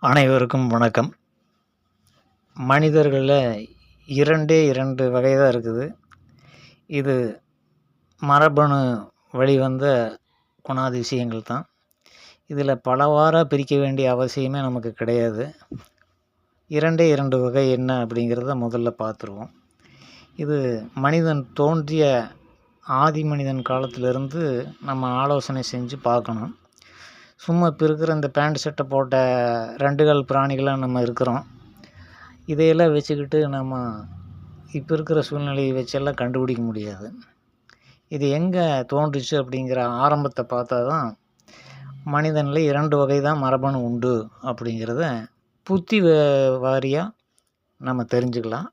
அனைவருக்கும் வணக்கம். மனிதர்களில் இரண்டு வகை தான் இருக்குது. இது மரபணு வழிவந்த குணாதிசயங்கள் தான். இதில் பலவாறாக பிரிக்க வேண்டிய அவசியமே நமக்கு கிடையாது. இரண்டு வகை என்ன அப்படிங்கிறத முதல்ல பார்த்துருவோம். இது மனிதன் தோன்றிய ஆதி மனிதன் காலத்திலிருந்து நம்ம ஆலோசனை செஞ்சு பார்க்கணும். சும்மா இப்போ இருக்கிற இந்த பேண்ட் சட்டை போட்ட 2 கால் பிராணிகளாக நம்ம இருக்கிறோம். இதையெல்லாம் வச்சுக்கிட்டு நம்ம இப்போ இருக்கிற சூழ்நிலையை வச்செல்லாம் கண்டுபிடிக்க முடியாது. இது எங்கே தோன்றுச்சு அப்படிங்கிற ஆரம்பத்தை பார்த்தா தான் மனிதனில் 2 வகை தான் மரபணு உண்டு அப்படிங்கிறத புத்தி வாரியாக நம்ம தெரிஞ்சுக்கலாம்.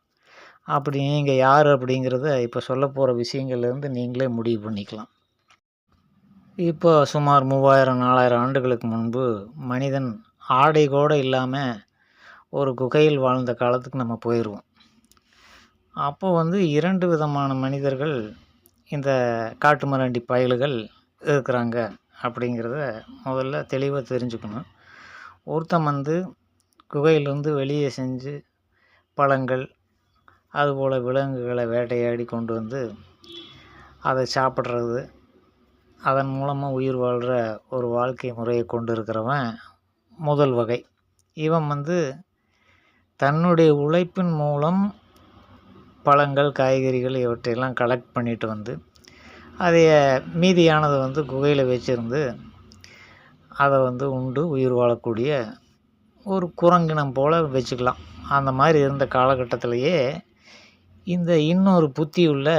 அப்படி நீங்கள் யார் அப்படிங்கிறத இப்போ சொல்ல போகிற விஷயங்கள்லேருந்து நீங்களே முடிவு பண்ணிக்கலாம். இப்போ சுமார் 3000-4000 ஆண்டுகளுக்கு முன்பு மனிதன் ஆடை கூட இல்லாமல் ஒரு குகையில் வாழ்ந்த காலத்துக்கு நம்ம போயிடுவோம். அப்போ 2 விதமான மனிதர்கள் இந்த காட்டு மிராண்டி பயலுகள் இருக்கிறாங்க அப்படிங்கிறத முதல்ல தெளிவாக தெரிஞ்சுக்கணும். ஒருத்தன் குகையிலேருந்து வெளியே செஞ்சு பழங்கள் அதுபோல் விலங்குகளை வேட்டையாடி கொண்டு வந்து அதை சாப்பிட்றது, அதன் மூலமாக உயிர் வாழ்கிற ஒரு வாழ்க்கை முறையை கொண்டு இருக்கிறவன் முதல் வகை. இவன் தன்னுடைய உழைப்பின் மூலம் பழங்கள் காய்கறிகள் இவற்றையெல்லாம் கலெக்ட் பண்ணிட்டு அதைய மீதியானதை குகையில் வச்சுருந்து அதை உண்டு உயிர் வாழக்கூடிய ஒரு குரங்கினம் போல் வச்சுக்கலாம். அந்த மாதிரி இருந்த காலகட்டத்திலேயே இந்த இன்னொரு புத்தியுள்ள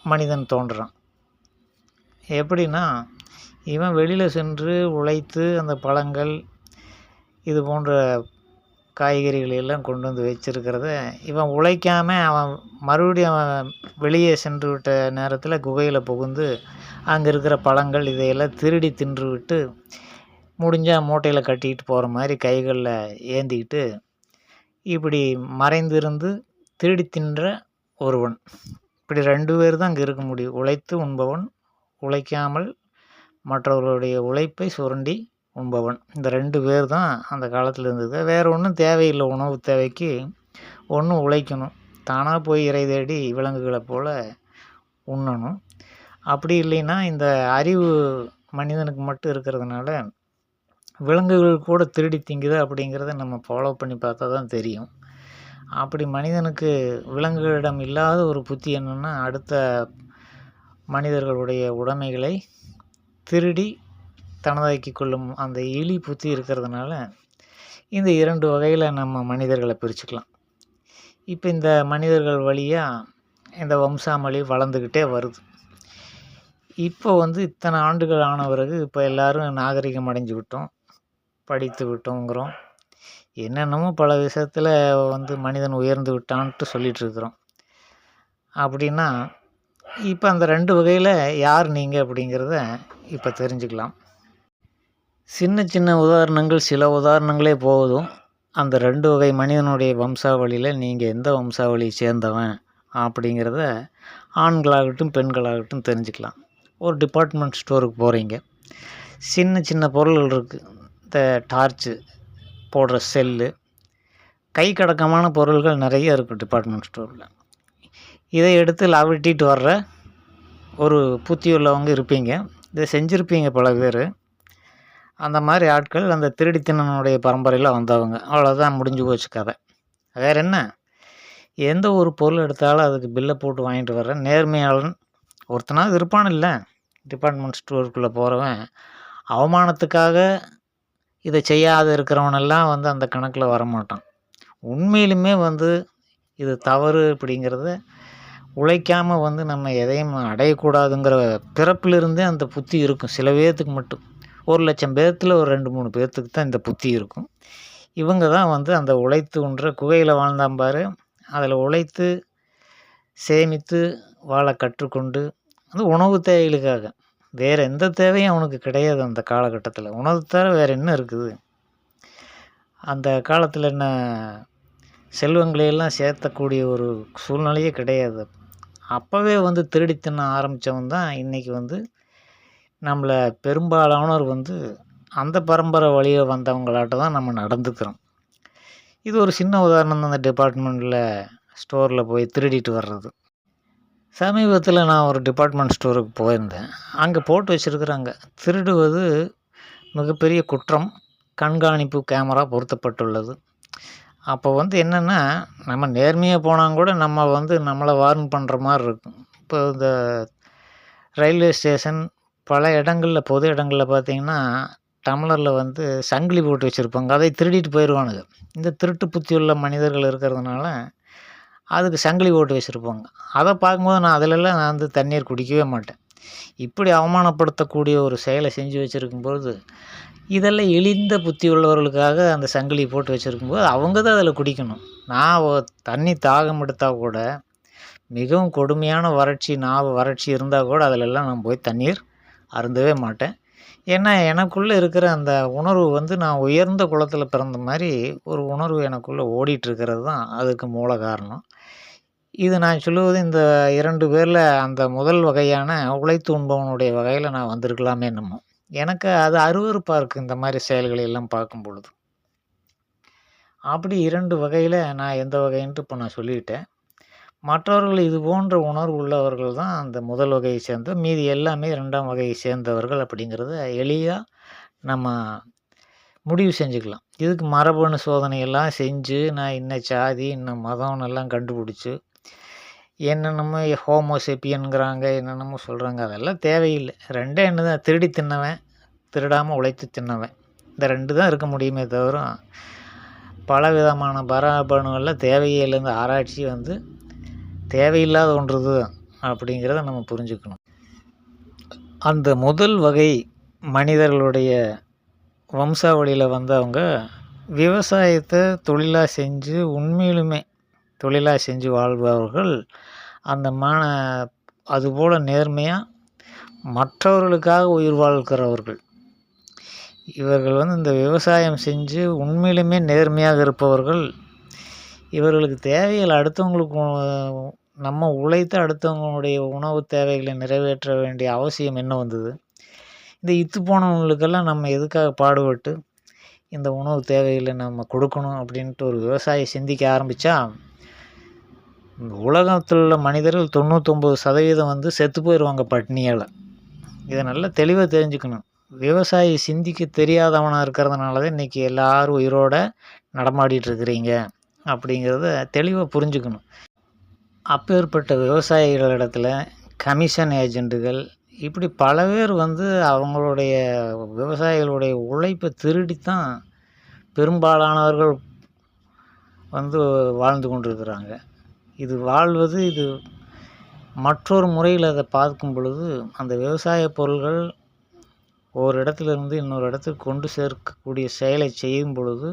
மனிதன் தோன்றுறான். எப்படின்னா, இவன் வெளியில் சென்று உழைத்து அந்த பழங்கள் இது போன்ற காய்கறிகளை எல்லாம் கொண்டு வந்து வச்சுருக்கிறத இவன் உழைக்காமல் அவன் மறுபடியும் அவன் வெளியே சென்று விட்ட நேரத்தில் குகையில் புகுந்து அங்கே இருக்கிற பழங்கள் இதையெல்லாம் திருடி தின்று விட்டு முடிஞ்சால் மூட்டையில் கட்டிக்கிட்டு போகிற மாதிரி கைகளில் ஏந்திக்கிட்டு இப்படி மறைந்திருந்து திருடி தின்ற ஒருவன். இப்படி 2 பேர் தான் அங்கே இருக்க முடியும். உழைத்து உண்பவன், உழைக்காமல் மற்றவர்களுடைய உழைப்பை சுரண்டி உண்பவன். இந்த 2 பேர் தான் அந்த காலத்தில் இருந்தது. வேறு ஒன்றும் தேவையில்லை. உணவு தேவைக்கு ஒன்றும் உழைக்கணும், தானாக போய் இறை தேடி விலங்குகளை போல் உண்ணணும். அப்படி இல்லைன்னா இந்த அறிவு மனிதனுக்கு மட்டும் இருக்கிறதுனால விலங்குகள் கூட திருடி திங்குது அப்படிங்கிறத நம்ம ஃபாலோ பண்ணி பார்த்தா தான் தெரியும். அப்படி மனிதனுக்கு விலங்குகளிடம் இல்லாத ஒரு புத்தி என்னென்னா, அடுத்த மனிதர்களுடைய உடைமைகளை திருடி தனதாக்கி கொள்ளும் அந்த எலி புத்தி இருக்கிறதுனால இந்த 2 வகையில் நம்ம மனிதர்களை பிரிச்சுக்கலாம். இப்போ இந்த மனிதர்கள் வழியாக இந்த வம்சாவளி வளர்ந்துக்கிட்டே வருது. இப்போ இத்தனை ஆண்டுகள் ஆன பிறகு இப்போ எல்லோரும் நாகரிகம் அடைஞ்சு விட்டோம், படித்து விட்டோங்கிறோம், என்னென்னமோ பல விஷயத்தில் மனிதன் உயர்ந்து விட்டான்ட்டு சொல்லிகிட்ருக்குறோம். அப்படின்னா இப்போ அந்த 2 வகையில் யார் நீங்கள் அப்படிங்கிறத இப்போ தெரிஞ்சுக்கலாம். சின்ன உதாரணங்கள், சில உதாரணங்களே போதும் அந்த 2 வகை மனிதனுடைய வம்சாவளியில் நீங்கள் எந்த வம்சாவளியை சேர்ந்தவன் அப்படிங்கிறத ஆண்களாகட்டும் பெண்களாகட்டும் தெரிஞ்சுக்கலாம். ஒரு டிபார்ட்மெண்ட் ஸ்டோருக்கு போகிறீங்க, சின்ன பொருள்கள் இருக்குது. இந்த டார்ச்சு போடுற செல்லு, கை கடக்கமான பொருள்கள் நிறைய இருக்குது டிபார்ட்மெண்ட் ஸ்டோரில். இதை எடுத்து லவட்டிட்டு வர்ற ஒரு புத்தி உள்ளவங்க இருப்பீங்க. இதை செஞ்சுருப்பீங்க பல பேர். அந்த மாதிரி ஆட்கள் அந்த திருடித்தினனுடைய பரம்பரையில் வந்தவங்க. அவ்வளோதான், முடிஞ்சு போச்சு கதை. வேறு என்ன? எந்த ஒரு பொருள் எடுத்தாலும் அதுக்கு பில்லை போட்டு வாங்கிட்டு வர்ற நேர்மையாளன் ஒருத்தனாவது இருப்பான் இல்லை? டிபார்ட்மெண்ட் ஸ்டோருக்குள்ளே போகிறவன் அவமானத்துக்காக இதை செய்யாத இருக்கிறவனெல்லாம் அந்த கணக்கில் வரமாட்டான். உண்மையிலுமே இது தவறு அப்படிங்கிறத உழைக்காமல் நம்ம எதையும் அடையக்கூடாதுங்கிற பிறப்பிலிருந்தே அந்த புத்தி இருக்கும். சில பேர்த்துக்கு மட்டும், 1,00,000 பேர்த்தில் ஒரு 2-3 பேர்த்துக்கு தான் இந்த புத்தி இருக்கும். இவங்க தான் அந்த உழைத்து உண்ற குகையில் வாழ்ந்தான் பாரு, அதில் உழைத்து சேமித்து வாழ கற்றுக்கொண்டு உணவு தேவைகளுக்காக, வேறு எந்த தேவையும் அவனுக்கு கிடையாது அந்த காலகட்டத்தில். உணவு தவிர வேறு என்ன இருக்குது? அந்த காலத்தில் என்ன செல்வங்களையெல்லாம் சேர்த்தக்கூடிய ஒரு சூழ்நிலையே கிடையாது. அப்போவே திருடி தின்ன ஆரம்பித்தவன் தான் இன்றைக்கி நம்மளை பெரும்பாலானோர் அந்த பரம்பரை வழியே வந்தவங்களாட்ட தான் நம்ம நடந்துக்கிறோம். இது ஒரு சின்ன உதாரணம் தான், அந்த டிபார்ட்மெண்ட்டில் ஸ்டோரில் போய் திருடிட்டு வர்றது. சமீபத்தில் நான் ஒரு டிபார்ட்மெண்ட் ஸ்டோருக்கு போயிருந்தேன். அங்கே போட்டு வச்சுருக்குறாங்க, திருடுவது மிகப்பெரிய குற்றம், கண்காணிப்பு கேமரா பொருத்தப்பட்டுள்ளது. அப்போ என்னென்னா, நம்ம நேர்மையாக போனால் கூட நம்மளை வார்ன் பண்ணுற மாதிரி இருக்கும். இப்போ இந்த ரயில்வே ஸ்டேஷன், பல இடங்களில், பொது இடங்களில் பார்த்திங்கன்னா, டம்ளரில் சங்கிலி போட்டு வச்சுருப்பாங்க. அதை திருடிட்டு போயிடுவானுங்க. இந்த திருட்டு புத்தி உள்ள மனிதர்கள் இருக்கிறதுனால அதுக்கு சங்கிலி போட்டு வச்சுருப்பாங்க. அதை பார்க்கும்போது நான் தண்ணீர் குடிக்கவே மாட்டேன். இப்படி அவமானப்படுத்தக்கூடிய ஒரு செயலை செஞ்சு வச்சுருக்கும்போது, இதெல்லாம் இழிந்த புத்தி உள்ளவர்களுக்காக அந்த சங்கிலி போட்டு வச்சுருக்கும்போது அவங்க தான் அதில் குடிக்கணும். நான் தண்ணி தாகம் எடுத்தால் கூட, மிகவும் கொடுமையான வறட்சி இருந்தால் கூட அதிலெல்லாம் நான் போய் தண்ணீர் அருந்தவே மாட்டேன். ஏன்னா எனக்குள்ளே இருக்கிற அந்த உணர்வு நான் உயர்ந்த குலத்தில் பிறந்த மாதிரி ஒரு உணர்வு எனக்குள்ளே ஓடிட்டுருக்கிறது தான் அதுக்கு மூல காரணம். இது நான் சொல்லுவது, இந்த 2 பேரில் அந்த முதல் வகையான உழைத்து உண்பவனுடைய வகையில் நான் வந்திருக்கலாமே என்னமோ. எனக்கு அது அருவருப்பாக இருக்குது இந்த மாதிரி செயல்களை எல்லாம் பார்க்கும் பொழுது. அப்படி 2 வகையில் நான் எந்த வகைன்ட்டு இப்போ நான் சொல்லிட்டேன். மற்றவர்கள் இது போன்ற உணர்வு உள்ளவர்கள் தான் அந்த முதல் வகையை சேர்ந்த, மீதி எல்லாமே 2ஆம் வகையை சேர்ந்தவர்கள் அப்படிங்கிறத எளிதாக நம்ம முடிவு செஞ்சுக்கலாம். இதுக்கு மரபணு சோதனையெல்லாம் செஞ்சு, நான் இன்ன சாதி, இன்ன மதம்னெல்லாம் கண்டுபிடிச்சி, என்னென்னமோ ஹோமோசெப்பியனுங்கிறாங்க, என்னென்னமோ சொல்கிறாங்க. அதெல்லாம் தேவையில்லை. 2 தான், திருடி தின்னவன், திருடாமல் உழைத்து தின்னவன். இந்த 2 தான் இருக்க முடியுமே தவிர, பல விதமான மரபணுகளில் தேவையே இல்லை. இந்த ஆராய்ச்சி தேவையில்லாத ஒன்று தான் அப்படிங்கிறத நம்ம புரிஞ்சுக்கணும். அந்த முதல் வகை மனிதர்களுடைய வம்சாவளியில் வந்தவங்க விவசாயத்தை தொழிலாக செஞ்சு, உண்மையிலுமே தொழிலாக செஞ்சு வாழ்பவர்கள். அந்த அதுபோல் நேர்மையாக மற்றவர்களுக்காக உயிர் வாழ்கிறவர்கள். இவர்கள் இந்த விவசாயம் செஞ்சு உண்மையிலுமே நேர்மையாக இருப்பவர்கள். இவர்களுக்கு தேவைகள் அடுத்தவங்களுக்கு, நம்ம உழைத்து அடுத்தவங்களுடைய உணவு தேவைகளை நிறைவேற்ற வேண்டிய அவசியம் என்ன வந்தது? இந்த இத்து போனவங்களுக்கெல்லாம் நம்ம எதுக்காக பாடுபட்டு இந்த உணவு தேவைகளை நம்ம கொடுக்கணும் அப்படின்ட்டு ஒரு விவசாயி சிந்திக்க ஆரம்பித்தா, உலகத்தில் உள்ள மனிதர்கள் 99% செத்து போயிடுவாங்க பட்டினியால். இதை நல்லா தெளிவாக தெரிஞ்சுக்கணும். விவசாயி சிந்திக்க தெரியாதவனாக இருக்கிறதுனால தான் இன்றைக்கி எல்லோரும் உயிரோடு நடமாடிட்டுருக்கிறீங்க அப்படிங்கிறத தெளிவாக புரிஞ்சுக்கணும். அப்பேற்பட்ட விவசாயிகளிடத்தில் கமிஷன் ஏஜென்ட்டுகள், இப்படி பல பேர் அவங்களுடைய விவசாயிகளுடைய உழைப்பை திருடித்தான் பெரும்பாலானவர்கள் வாழ்ந்து கொண்டிருக்கிறாங்க. இது மற்றொரு முறையில் அதை பார்க்கும் பொழுது, அந்த விவசாய பொருள்கள் ஒரு இடத்துலேருந்து இன்னொரு இடத்துக்கு கொண்டு சேர்க்கக்கூடிய செயலை செய்யும் பொழுது,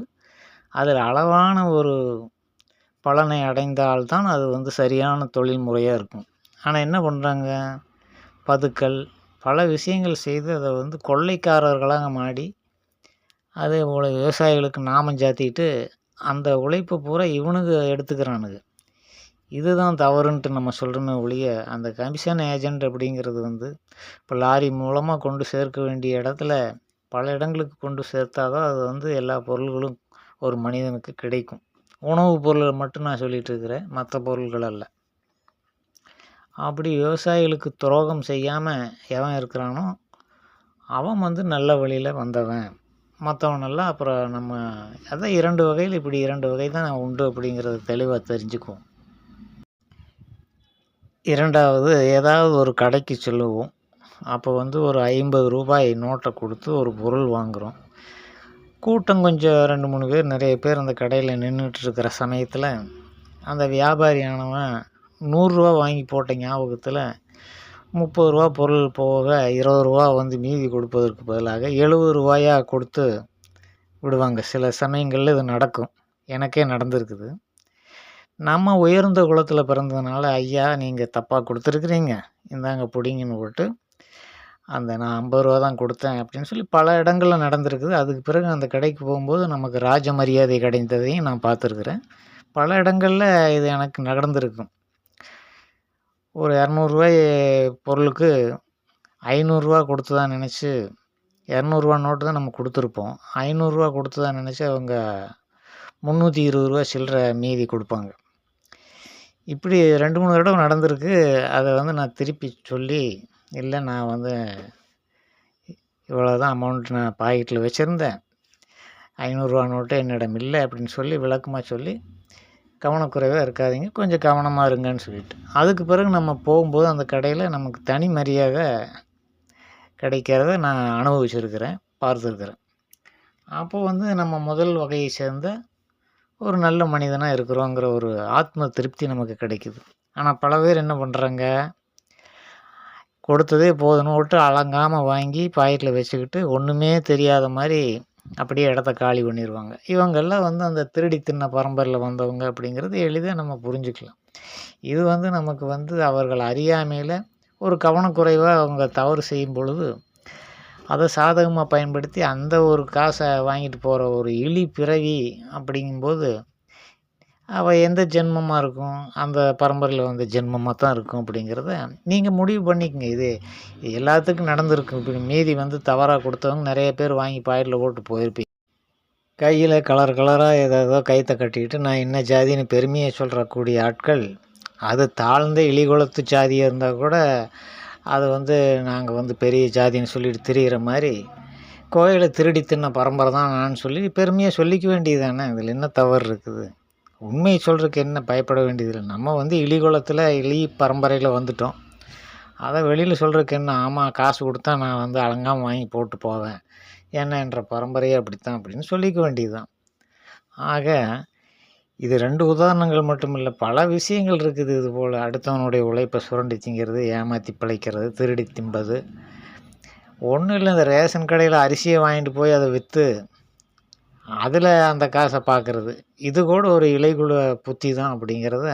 அதில் அளவான ஒரு பலனை அடைந்தால்தான் அது சரியான தொழில் முறையாக இருக்கும். ஆனால் என்ன பண்ணுறாங்க, பதுக்கல் பல விஷயங்கள் செய்து அதை கொள்ளைக்காரர்களாக மாடி, அதே போல் விவசாயிகளுக்கு நாமம் சாத்திட்டு அந்த உழைப்பை பூரா இவனுங்க எடுத்துக்கிறானுங்க. இதுதான் தவறுன்ட்டு நம்ம சொல்கிறோமே ஒழிய, அந்த கமிஷன் ஏஜென்ட் அப்படிங்கிறது இப்போ லாரி மூலமாக கொண்டு சேர்க்க வேண்டிய இடத்துல பல இடங்களுக்கு கொண்டு சேர்த்தா தான் அது எல்லா பொருள்களும் ஒரு மனிதனுக்கு கிடைக்கும். உணவுப் பொருளை மட்டும் நான் சொல்லிகிட்ருக்கிறேன், மற்ற பொருள்கள் அல்ல. அப்படி விவசாயிகளுக்கு துரோகம் செய்யாமல் எவன் இருக்கிறானோ அவன் நல்ல வழியில் வந்தவன். மற்றவனெல்லாம் அப்புறம் நம்ம அதான் 2 வகையில், இப்படி 2 வகை தான் உண்டு அப்படிங்கிறத தெளிவாக தெரிஞ்சுக்குவோம். 2வது, ஏதாவது ஒரு கடைக்கு செல்லுவோம். அப்போ ஒரு ரூ. 50 நோட்டை கொடுத்து ஒரு பொருள் வாங்குகிறோம். கூட்டம் கொஞ்சம் 2-3 பேர், நிறைய பேர் அந்த கடையில் நின்றுட்டுருக்கிற சமயத்தில் அந்த வியாபாரியானவன் ரூ. 100 வாங்கி போட்ட ஞாபகத்தில் ரூ. 30 பொருள் போக ரூ. 20 மீதி கொடுப்பதற்கு பதிலாக ரூ. 70 கொடுத்து விடுவாங்க. சில சமயங்களில் இது நடக்கும், எனக்கே நடந்திருக்குது. நம்ம உயர்ந்த குலத்தில் பிறந்ததுனால, ஐயா நீங்கள் தப்பாக கொடுத்துருக்குறீங்க, இந்தாங்க பிடிங்கன்னு போட்டு, நான் ரூ. 50 தான் கொடுத்தேன் அப்படின்னு சொல்லி பல இடங்களில் நடந்திருக்குது. அதுக்கு பிறகு அந்த கடைக்கு போகும்போது நமக்கு ராஜ மரியாதை கிடைத்ததையும் நான் பார்த்துருக்குறேன். பல இடங்களில் இது எனக்கு நடந்திருக்கும். ஒரு ரூ. 200 பொருளுக்கு ரூ. 500 கொடுத்து தான் நினச்சி இரநூறுவா நோட்டு தான் நம்ம கொடுத்துருப்போம். ரூ. 500 கொடுத்ததா நினச்சி அவங்க ரூ. 320 சில்லற மீதி கொடுப்பாங்க. இப்படி 2, 3 தடவ நடந்திருக்கு. அதை வந்து நான் திருப்பி சொல்லி, இல்லை நான் வந்து இவ்வளோ தான் அமௌண்ட் நான் பாக்கெட்டில் வச்சுருந்தேன். ரூ. 500 நோட்டு என்னிடம் இல்லை அப்படின்னு சொல்லி விளக்கமாக சொல்லி, கவனக்குறைவாக இருக்காதீங்க, கொஞ்சம் கவனமாக இருங்கன்னு சொல்லிட்டு. அதுக்கு பிறகு நம்ம போகும்போது அந்த கடையில் நமக்கு தனி மரியாதை கிடைக்கிறத நான் அனுபவிச்சிருக்கிறேன், பார்த்துருக்குறேன். அப்போது வந்து நம்ம முதல் வகையை சேர்ந்த ஒரு நல்ல மனிதனாக இருக்கிறோங்கிற ஒரு ஆத்ம திருப்தி நமக்கு கிடைக்குது. ஆனால் பல பேர் என்ன பண்ணுறாங்க, கொடுத்ததே போதும்னு விட்டு அலங்காமல் வாங்கி பாக்கெட்டில் வச்சுக்கிட்டு ஒன்றுமே தெரியாத மாதிரி அப்படியே இடத்த காலி பண்ணிடுவாங்க. இவங்கெல்லாம் வந்து அந்த திருடி தின்ன பரம்பரையில் வந்தவங்க அப்படிங்கிறது எளிதாக நம்ம புரிஞ்சுக்கலாம். இது வந்து நமக்கு வந்து அவர்கள் அறியாமையில் ஒரு கவனக்குறைவாக அவங்க தவறு செய்யும் பொழுது அதை சாதகமாக பயன்படுத்தி அந்த ஒரு காசை வாங்கிட்டு போகிற ஒரு இழி பிறவி அப்படிங்கும்போது அவள் எந்த ஜென்மமாக இருக்கும், அந்த பரம்பரையில் வந்த ஜென்மமாக தான் இருக்கும் அப்படிங்கிறத நீங்கள் முடிவு பண்ணிக்கங்க. இது எல்லாத்துக்கும் நடந்திருக்கு. இப்படி மீதி வந்து தவறாக கொடுத்தவங்க நிறைய பேர் வாங்கி பாக்கெட்டில் போட்டு போயிருப்பீங்க. கையில் கலர் கலராக ஏதோ கைத்தை கட்டிக்கிட்டு நான் என்ன ஜாதின்னு பெருமையை சொல்கிறக்கூடிய ஆட்கள், அது தாழ்ந்த இழிகுலத்து ஜாதியாக இருந்தால் கூட அது வந்து நாங்கள் வந்து பெரிய ஜாதின்னு சொல்லிட்டு திரிகிற மாதிரி, கோயிலை திருடி தின்ன பரம்பரை தான் நான் சொல்லி பெருமையாக சொல்லிக்க வேண்டியது தானே. இதில் என்ன தவறு இருக்குது? உண்மையை சொல்கிறதுக்கு என்ன பயப்பட வேண்டியதில்லை. நம்ம வந்து இழிகுலத்தில் இழி பரம்பரையில் வந்துட்டோம். அதை வெளியில் சொல்கிறதுக்கு என்ன, ஆமாம் காசு கொடுத்தா நான் வந்து அலங்காமல் வாங்கி போட்டு போவேன், ஏன்னா என்ற பரம்பரையே அப்படித்தான் அப்படின்னு சொல்லிக்க வேண்டியது தான். ஆக இது 2 உதாரணங்கள் மட்டும் இல்லை, பல விஷயங்கள் இருக்குது. இது போல் அடுத்தவனுடைய உழைப்பை சுரண்டி திங்கிறது, ஏமாற்றி பிழைக்கிறது, திருடி தின்பது. ஒன்றும் இல்லை, இந்த ரேஷன் கடையில் அரிசியை வாங்கிட்டு போய் அதை விற்று அதில் அந்த காசை பார்க்குறது, இது கூட ஒரு இலைக்குழு புத்தி தான் அப்படிங்கிறத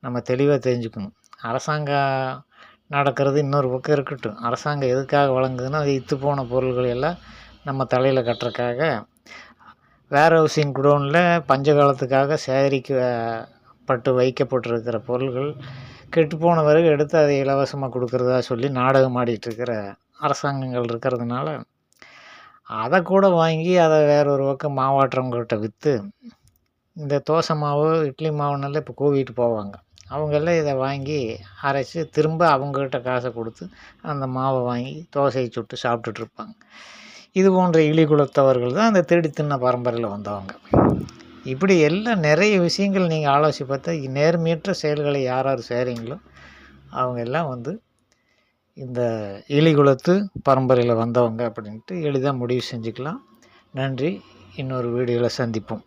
நம்ம தெளிவாக தெரிஞ்சுக்கணும். அரசாங்கம் நடக்கிறது இன்னொரு பக்கம் இருக்கட்டும். அரசாங்கம் எதுக்காக வழங்குதுன்னா, அது இத்து போன பொருள்கள் எல்லாம் நம்ம தலையில் கட்டுறதுக்காக வேர் ஹவுசிங் குடோனில் பஞ்சகாலத்துக்காக சேகரிக்கப்பட்டு வைக்கப்பட்டிருக்கிற பொருள்கள் கெட்டுப்போன பிறகு எடுத்து அதை இலவசமாக கொடுக்குறதா சொல்லி நாடகம் ஆடிட்டுருக்கிற அரசாங்கங்கள் இருக்கிறதுனால, அதை கூட வாங்கி அதை வேற ஒரு பக்கம் மாவாட்டுறவங்ககிட்ட விற்று, இந்த தோசை மாவு இட்லி மாவுனால இப்போ கூவிட்டு போவாங்க, அவங்கெல்லாம் இதை வாங்கி அரைச்சி திரும்ப அவங்கக்கிட்ட காசை கொடுத்து அந்த மாவை வாங்கி தோசையை சுட்டு சாப்பிட்டுட்ருப்பாங்க. இது போன்ற இழிகுலத்தவர்கள் தான் அந்த திருடி தின்ன பரம்பரையில் வந்தவங்க. இப்படி எல்லாம் நிறைய விஷயங்கள் நீங்கள் ஆலோசி பார்த்தா, நேர்மையற்ற செயல்களை யார் யார் செய்கிறீங்களோ அவங்க எல்லாம் வந்து இந்த இழிகுலத்து பரம்பரையில் வந்தவங்க அப்படின்ட்டு எளிதாக முடிவு செஞ்சுக்கலாம். நன்றி. இன்னொரு வீடியோவில் சந்திப்போம்.